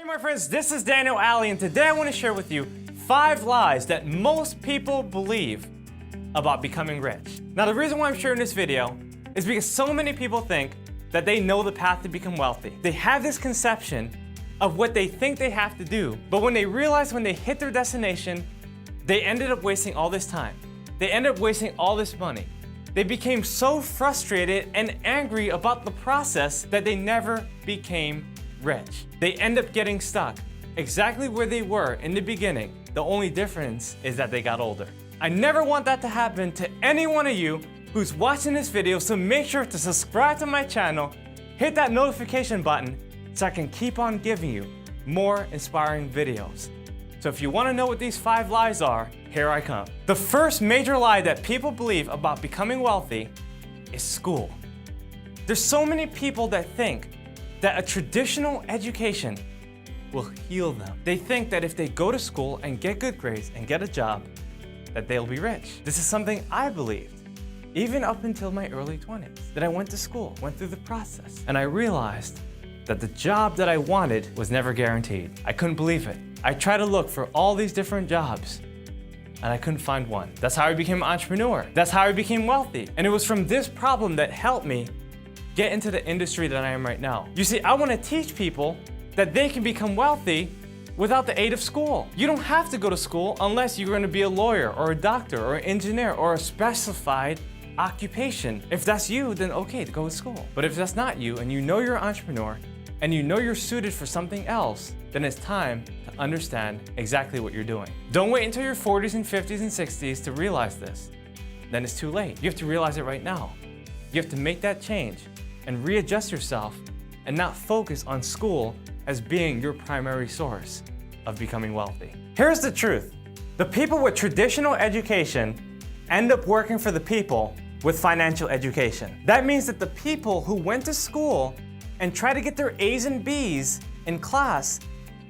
Hey my friends, this is Daniel Aldie, and today I want to share with you 5 lies that most people believe about becoming rich. Now the reason why I'm sharing this video is because so many people think that they know the path to become wealthy. They have this conception of what they think they have to do, but when they realize when they hit their destination, they ended up wasting all this time. They ended up wasting all this money. They became so frustrated and angry about the process that they never became rich. They end up getting stuck exactly where they were in the beginning. The only difference is that they got older. I never want that to happen to any one of you who's watching this video, so make sure to subscribe to my channel, hit that notification button so I can keep on giving you more inspiring videos. So if you want to know what these 5 lies are, here I come. The first major lie that people believe about becoming wealthy is school. There's so many people that think that a traditional education will heal them. They think that if they go to school and get good grades and get a job, that they'll be rich. This is something I believed, even up until my early 20s, that I went to school, went through the process, and I realized that the job that I wanted was never guaranteed. I couldn't believe it. I tried to look for all these different jobs, and I couldn't find one. That's how I became an entrepreneur. That's how I became wealthy. And it was from this problem that helped me get into the industry that I am right now. You see, I want to teach people that they can become wealthy without the aid of school. You don't have to go to school unless you're going to be a lawyer or a doctor or an engineer or a specified occupation. If that's you, then okay, go to school. But if that's not you and you know you're an entrepreneur and you know you're suited for something else, then it's time to understand exactly what you're doing. Don't wait until your 40s and 50s and 60s to realize this. Then it's too late. You have to realize it right now. You have to make that change and readjust yourself and not focus on school as being your primary source of becoming wealthy. Here's the truth. The people with traditional education end up working for the people with financial education. That means that the people who went to school and try to get their A's and B's in class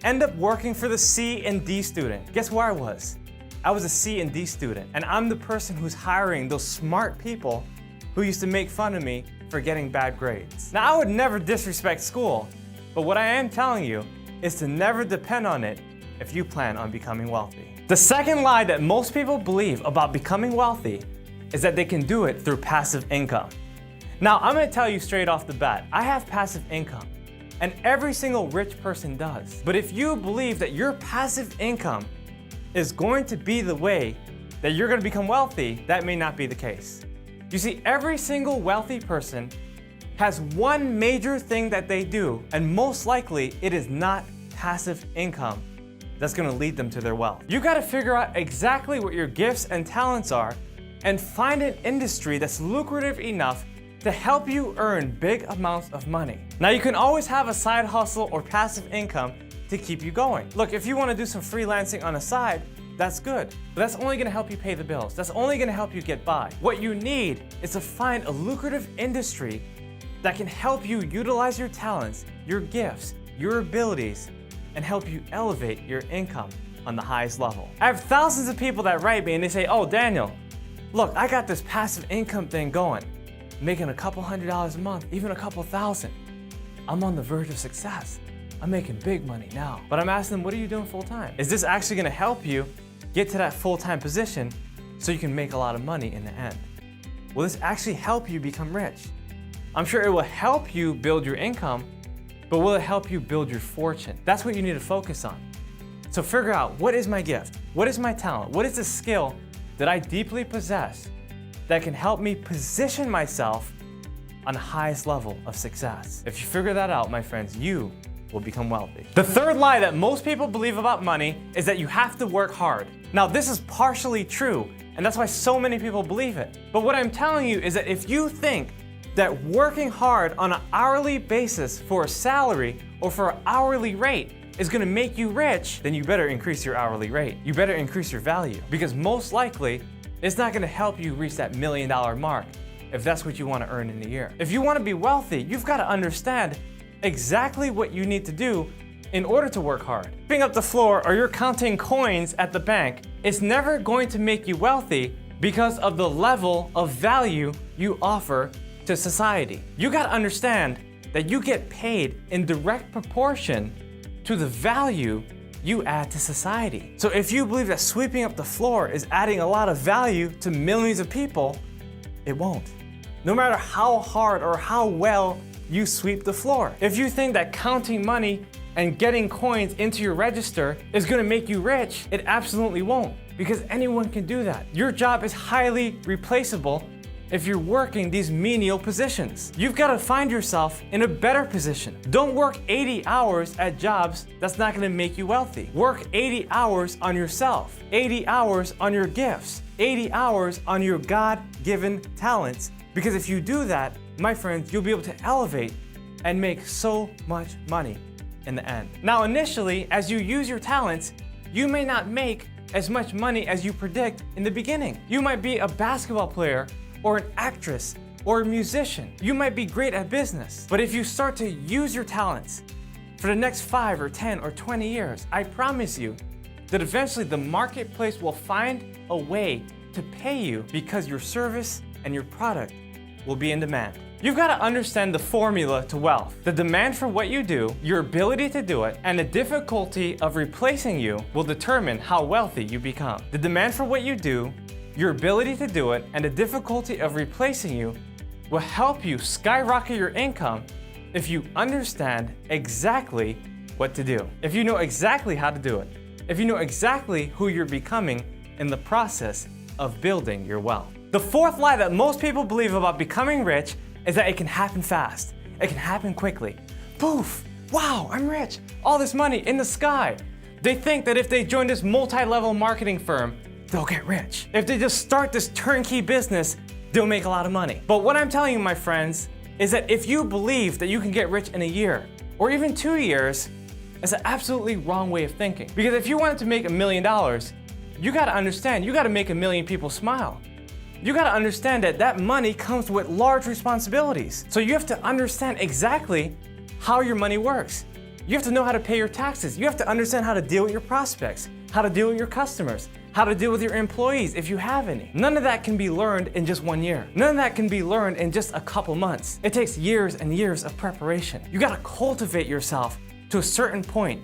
end up working for the C and D student. Guess where I was? I was a C and D student, and I'm the person who's hiring those smart people who used to make fun of me for getting bad grades. Now, I would never disrespect school, but what I am telling you is to never depend on it if you plan on becoming wealthy. The second lie that most people believe about becoming wealthy is that they can do it through passive income. Now, I'm gonna tell you straight off the bat, I have passive income, and every single rich person does. But if you believe that your passive income is going to be the way that you're gonna become wealthy, that may not be the case. You see, every single wealthy person has one major thing that they do, and most likely it is not passive income that's gonna lead them to their wealth. You gotta figure out exactly what your gifts and talents are and find an industry that's lucrative enough to help you earn big amounts of money. Now, you can always have a side hustle or passive income to keep you going. Look, if you wanna do some freelancing on the side, that's good, but that's only gonna help you pay the bills. That's only gonna help you get by. What you need is to find a lucrative industry that can help you utilize your talents, your gifts, your abilities, and help you elevate your income on the highest level. I have thousands of people that write me and they say, oh, Daniel, look, I got this passive income thing going, making a couple $100s a month, even a couple thousand. I'm on the verge of success. I'm making big money now. But I'm asking them, what are you doing full time? Is this actually gonna help you get to that full-time position so you can make a lot of money in the end? Will this actually help you become rich? I'm sure it will help you build your income, but will it help you build your fortune? That's what you need to focus on. So figure out, what is my gift? What is my talent? What is the skill that I deeply possess that can help me position myself on the highest level of success? If you figure that out, my friends, you will become wealthy. The third lie that most people believe about money is that you have to work hard. Now, this is partially true, and that's why so many people believe it. But what I'm telling you is that if you think that working hard on an hourly basis for a salary or for an hourly rate is gonna make you rich, then you better increase your hourly rate. You better increase your value, because most likely it's not gonna help you reach that $1 million mark if that's what you wanna earn in a year. If you wanna be wealthy, you've gotta understand exactly what you need to do in order to work hard. Picking up the floor or you're counting coins at the bank, it's never going to make you wealthy because of the level of value you offer to society. You gotta understand that you get paid in direct proportion to the value you add to society. So if you believe that sweeping up the floor is adding a lot of value to millions of people, it won't. No matter how hard or how well you sweep the floor. If you think that counting money and getting coins into your register is gonna make you rich, it absolutely won't, because anyone can do that. Your job is highly replaceable if you're working these menial positions. You've got to find yourself in a better position. Don't work 80 hours at jobs that's not gonna make you wealthy. Work 80 hours on yourself, 80 hours on your gifts, 80 hours on your God-given talents, because if you do that, my friends, you'll be able to elevate and make so much money in the end. Now, initially, as you use your talents, you may not make as much money as you predict in the beginning. You might be a basketball player or an actress or a musician. You might be great at business. But if you start to use your talents for the next 5 or 10 or 20 years, I promise you that eventually the marketplace will find a way to pay you because your service and your product will be in demand. You've got to understand the formula to wealth. The demand for what you do, your ability to do it, and the difficulty of replacing you will determine how wealthy you become. The demand for what you do, your ability to do it, and the difficulty of replacing you will help you skyrocket your income if you understand exactly what to do. If you know exactly how to do it. If you know exactly who you're becoming in the process of building your wealth. The fourth lie that most people believe about becoming rich is that it can happen fast. It can happen quickly. Poof! Wow, I'm rich. All this money in the sky. They think that if they join this multi-level marketing firm, they'll get rich. If they just start this turnkey business, they'll make a lot of money. But what I'm telling you, my friends, is that if you believe that you can get rich in a year or even 2 years, it's an absolutely wrong way of thinking. Because if you wanted to make $1 million, you gotta understand, you gotta make 1 million people smile. You gotta understand that that money comes with large responsibilities. So you have to understand exactly how your money works. You have to know how to pay your taxes. You have to understand how to deal with your prospects, how to deal with your customers, how to deal with your employees if you have any. None of that can be learned in just 1 year. None of that can be learned in just a couple months. It takes years and years of preparation. You gotta cultivate yourself to a certain point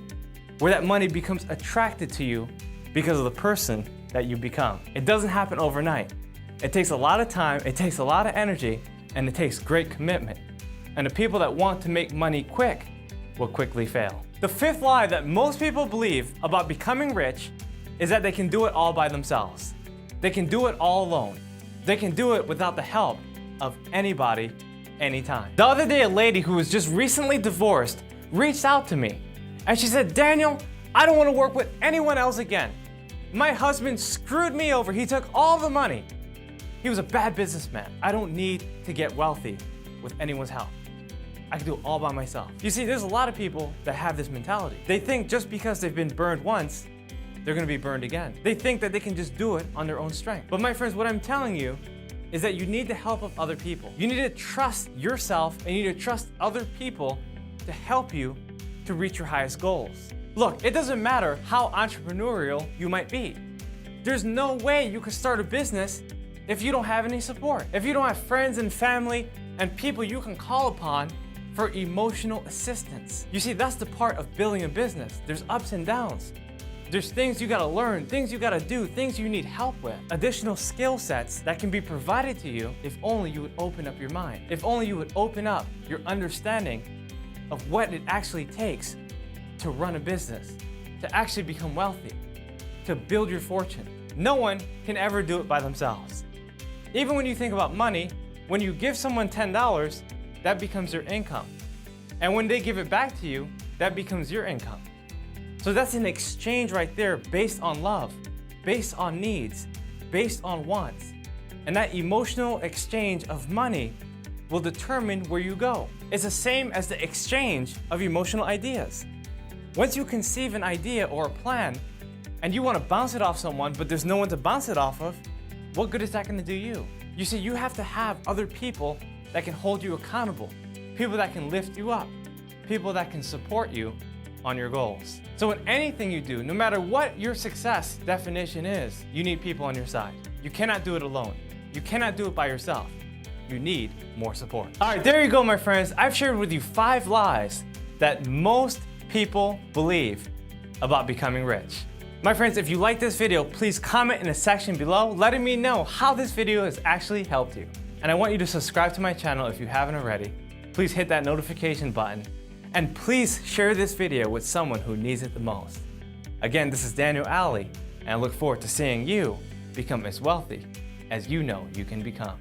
where that money becomes attracted to you because of the person that you become. It doesn't happen overnight. It takes a lot of time, it takes a lot of energy, and it takes great commitment. And the people that want to make money quick will quickly fail. The fifth lie that most people believe about becoming rich is that they can do it all by themselves. They can do it all alone. They can do it without the help of anybody, anytime. The other day, a lady who was just recently divorced reached out to me, and she said, "Daniel, I don't want to work with anyone else again. My husband screwed me over. He took all the money. He was a bad businessman. I don't need to get wealthy with anyone's help. I can do it all by myself." You see, there's a lot of people that have this mentality. They think just because they've been burned once, they're gonna be burned again. They think that they can just do it on their own strength. But my friends, what I'm telling you is that you need the help of other people. You need to trust yourself and you need to trust other people to help you to reach your highest goals. Look, it doesn't matter how entrepreneurial you might be. There's no way you can start a business if you don't have any support. If you don't have friends and family and people you can call upon for emotional assistance. You see, that's the part of building a business. There's ups and downs. There's things you gotta learn, things you gotta do, things you need help with. Additional skill sets that can be provided to you if only you would open up your mind. If only you would open up your understanding of what it actually takes to run a business, to actually become wealthy, to build your fortune. No one can ever do it by themselves. Even when you think about money, when you give someone $10, that becomes their income. And when they give it back to you, that becomes your income. So that's an exchange right there based on love, based on needs, based on wants. And that emotional exchange of money will determine where you go. It's the same as the exchange of emotional ideas. Once you conceive an idea or a plan and you want to bounce it off someone, but there's no one to bounce it off of, what good is that going to do you? You see, you have to have other people that can hold you accountable, people that can lift you up, people that can support you on your goals. So in anything you do, no matter what your success definition is, you need people on your side. You cannot do it alone. You cannot do it by yourself. You need more support. All right, there you go, my friends. I've shared with you 5 lies that most people believe about becoming rich. My friends, if you like this video, please comment in the section below letting me know how this video has actually helped you. And I want you to subscribe to my channel if you haven't already. Please hit that notification button. And please share this video with someone who needs it the most. Again, this is Aldie, and I look forward to seeing you become as wealthy as you know you can become.